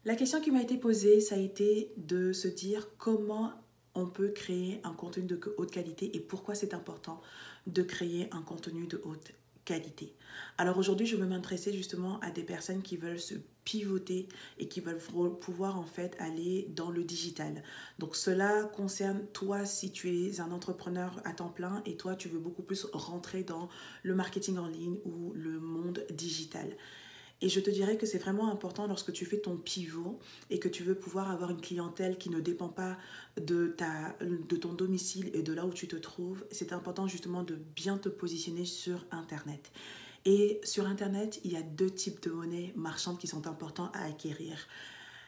La question qui m'a été posée, ça a été de se dire comment on peut créer un contenu de haute qualité et pourquoi c'est important de créer un contenu de haute qualité. Alors aujourd'hui, je veux m'intéresser justement à des personnes qui veulent se pivoter et qui veulent pouvoir en fait aller dans le digital. Donc cela concerne toi si tu es un entrepreneur à temps plein et toi tu veux beaucoup plus rentrer dans le marketing en ligne ou le monde digital. Et je te dirais que c'est vraiment important lorsque tu fais ton pivot et que tu veux pouvoir avoir une clientèle qui ne dépend pas de ton domicile et de là où tu te trouves. C'est important justement de bien te positionner sur Internet. Et sur Internet, il y a deux types de monnaies marchandes qui sont importants à acquérir.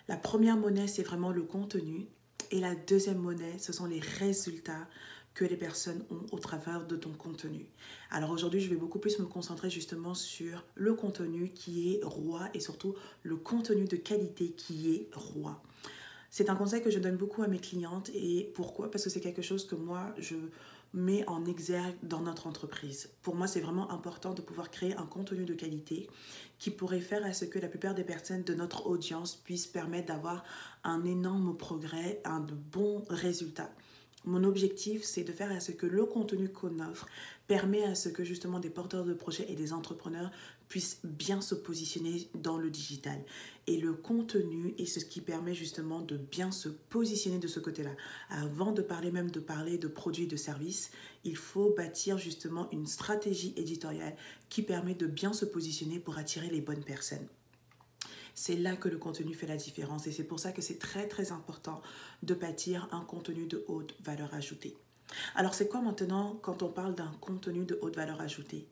La première monnaie, c'est vraiment le contenu. Et la deuxième monnaie, ce sont les résultats que les personnes ont au travers de ton contenu. Alors aujourd'hui, je vais beaucoup plus me concentrer justement sur le contenu qui est roi et surtout le contenu de qualité qui est roi. C'est un conseil que je donne beaucoup à mes clientes et pourquoi? Parce que c'est quelque chose que moi, je mets en exergue dans notre entreprise. Pour moi, c'est vraiment important de pouvoir créer un contenu de qualité qui pourrait faire à ce que la plupart des personnes de notre audience puissent permettre d'avoir un énorme progrès, un de bons résultats. Mon objectif, c'est de faire à ce que le contenu qu'on offre permet à ce que justement des porteurs de projets et des entrepreneurs puissent bien se positionner dans le digital. Et le contenu est ce qui permet justement de bien se positionner de ce côté-là. Avant de parler même de parler de produits et de services, il faut bâtir justement une stratégie éditoriale qui permet de bien se positionner pour attirer les bonnes personnes. C'est là que le contenu fait la différence et c'est pour ça que c'est très très important de bâtir un contenu de haute valeur ajoutée. Alors c'est quoi maintenant quand on parle d'un contenu de haute valeur ajoutée?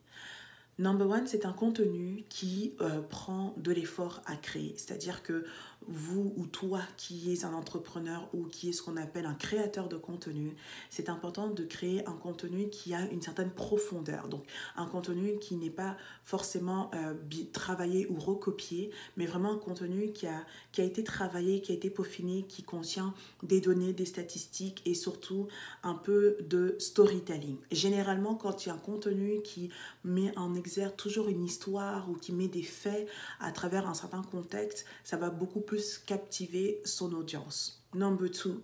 Number one, c'est un contenu qui prend de l'effort à créer. C'est-à-dire que vous ou toi qui es un entrepreneur ou qui est ce qu'on appelle un créateur de contenu, c'est important de créer un contenu qui a une certaine profondeur. Donc un contenu qui n'est pas forcément travaillé ou recopié, mais vraiment un contenu qui a été travaillé, qui a été peaufiné, qui contient des données, des statistiques et surtout un peu de storytelling. Généralement, quand il y a un contenu qui met en exergue toujours une histoire ou qui met des faits à travers un certain contexte, ça va beaucoup plus captiver son audience. Number two,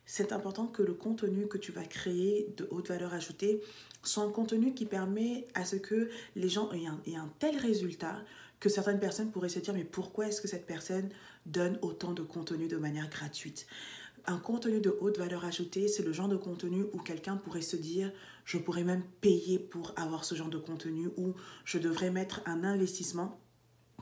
c'est important que le contenu que tu vas créer de haute valeur ajoutée soit un contenu qui permet à ce que les gens aient un tel résultat que certaines personnes pourraient se dire mais pourquoi est-ce que cette personne donne autant de contenu de manière gratuite? Un contenu de haute valeur ajoutée, c'est le genre de contenu où quelqu'un pourrait se dire je pourrais même payer pour avoir ce genre de contenu ou je devrais mettre un investissement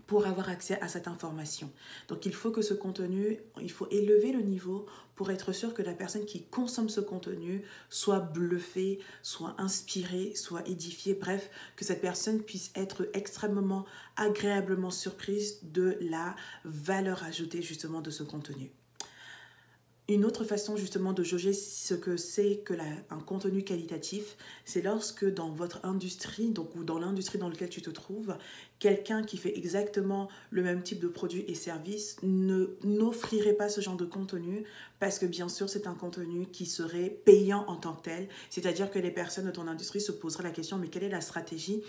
pour avoir accès à cette information. Donc il faut que ce contenu, il faut élever le niveau pour être sûr que la personne qui consomme ce contenu soit bluffée, soit inspirée, soit édifiée, bref, que cette personne puisse être extrêmement agréablement surprise de la valeur ajoutée justement de ce contenu. Une autre façon justement de jauger ce que c'est que un contenu qualitatif, c'est lorsque dans votre industrie, donc, ou dans l'industrie dans laquelle tu te trouves, quelqu'un qui fait exactement le même type de produits et services n'offrirait pas ce genre de contenu parce que bien sûr c'est un contenu qui serait payant en tant que tel, c'est-à-dire que les personnes de ton industrie se poseraient la question mais quelle est la stratégie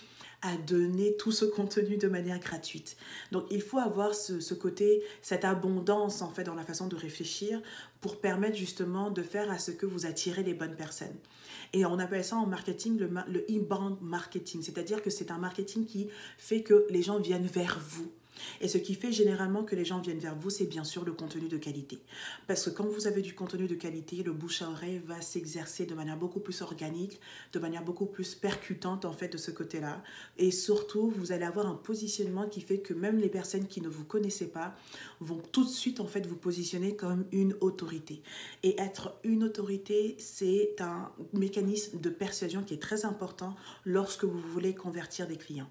à donner tout ce contenu de manière gratuite. Donc il faut avoir ce côté, cette abondance en fait dans la façon de réfléchir pour permettre justement de faire à ce que vous attirez les bonnes personnes. Et on appelle ça en marketing le inbound marketing, c'est-à-dire que c'est un marketing qui fait que les gens viennent vers vous. Et ce qui fait généralement que les gens viennent vers vous, c'est bien sûr le contenu de qualité. Parce que quand vous avez du contenu de qualité, le bouche à oreille va s'exercer de manière beaucoup plus organique, de manière beaucoup plus percutante en fait de ce côté-là. Et surtout, vous allez avoir un positionnement qui fait que même les personnes qui ne vous connaissaient pas vont tout de suite en fait vous positionner comme une autorité. Et être une autorité, c'est un mécanisme de persuasion qui est très important lorsque vous voulez convertir des clients.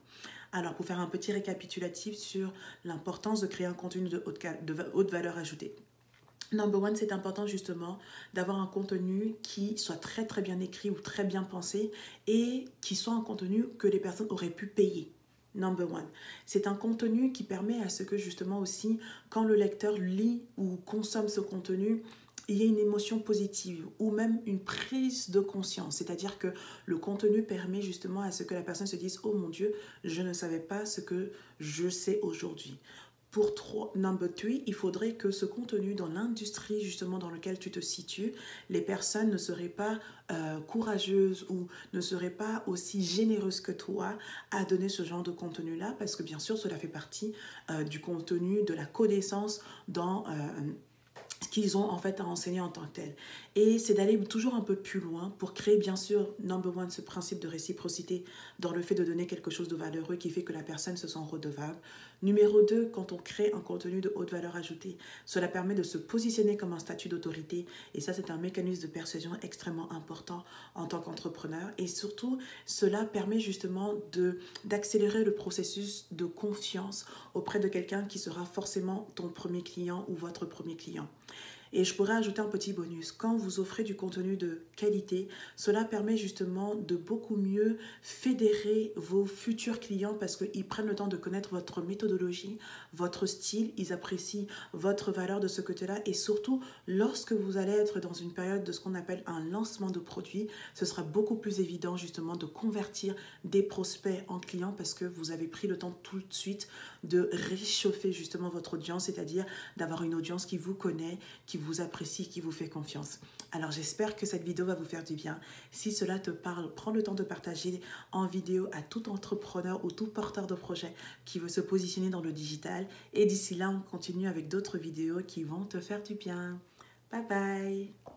Alors, pour faire un petit récapitulatif sur l'importance de créer un contenu de haute valeur ajoutée. Number one, c'est important justement d'avoir un contenu qui soit très très bien écrit ou très bien pensé et qui soit un contenu que les personnes auraient pu payer. Number one, c'est un contenu qui permet à ce que justement aussi, quand le lecteur lit ou consomme ce contenu, il y a une émotion positive ou même une prise de conscience. C'est-à-dire que le contenu permet justement à ce que la personne se dise « Oh mon Dieu, je ne savais pas ce que je sais aujourd'hui ». Number 3, il faudrait que ce contenu dans l'industrie justement dans laquelle tu te situes, les personnes ne seraient pas courageuses ou ne seraient pas aussi généreuses que toi à donner ce genre de contenu-là, parce que bien sûr, cela fait partie du contenu, de la connaissance dans ce qu'ils ont en fait à enseigner en tant que tel. Et c'est d'aller toujours un peu plus loin pour créer bien sûr, number one, ce principe de réciprocité dans le fait de donner quelque chose de valeureux qui fait que la personne se sent redevable. Numéro 2, quand on crée un contenu de haute valeur ajoutée, cela permet de se positionner comme un statut d'autorité et ça c'est un mécanisme de persuasion extrêmement important en tant qu'entrepreneur et surtout cela permet justement d'accélérer le processus de confiance auprès de quelqu'un qui sera forcément ton premier client ou votre premier client. Et je pourrais ajouter un petit bonus. Quand vous offrez du contenu de qualité, cela permet justement de beaucoup mieux fédérer vos futurs clients parce qu'ils prennent le temps de connaître votre méthodologie, votre style, ils apprécient votre valeur de ce côté-là. Et surtout, lorsque vous allez être dans une période de ce qu'on appelle un lancement de produit, ce sera beaucoup plus évident justement de convertir des prospects en clients parce que vous avez pris le temps tout de suite de réchauffer justement votre audience, c'est-à-dire d'avoir une audience qui vous connaît, qui vous apprécie, qui vous fait confiance. Alors j'espère que cette vidéo va vous faire du bien. Si cela te parle, prends le temps de partager en vidéo à tout entrepreneur ou tout porteur de projet qui veut se positionner dans le digital. Et d'ici là, on continue avec d'autres vidéos qui vont te faire du bien. Bye bye!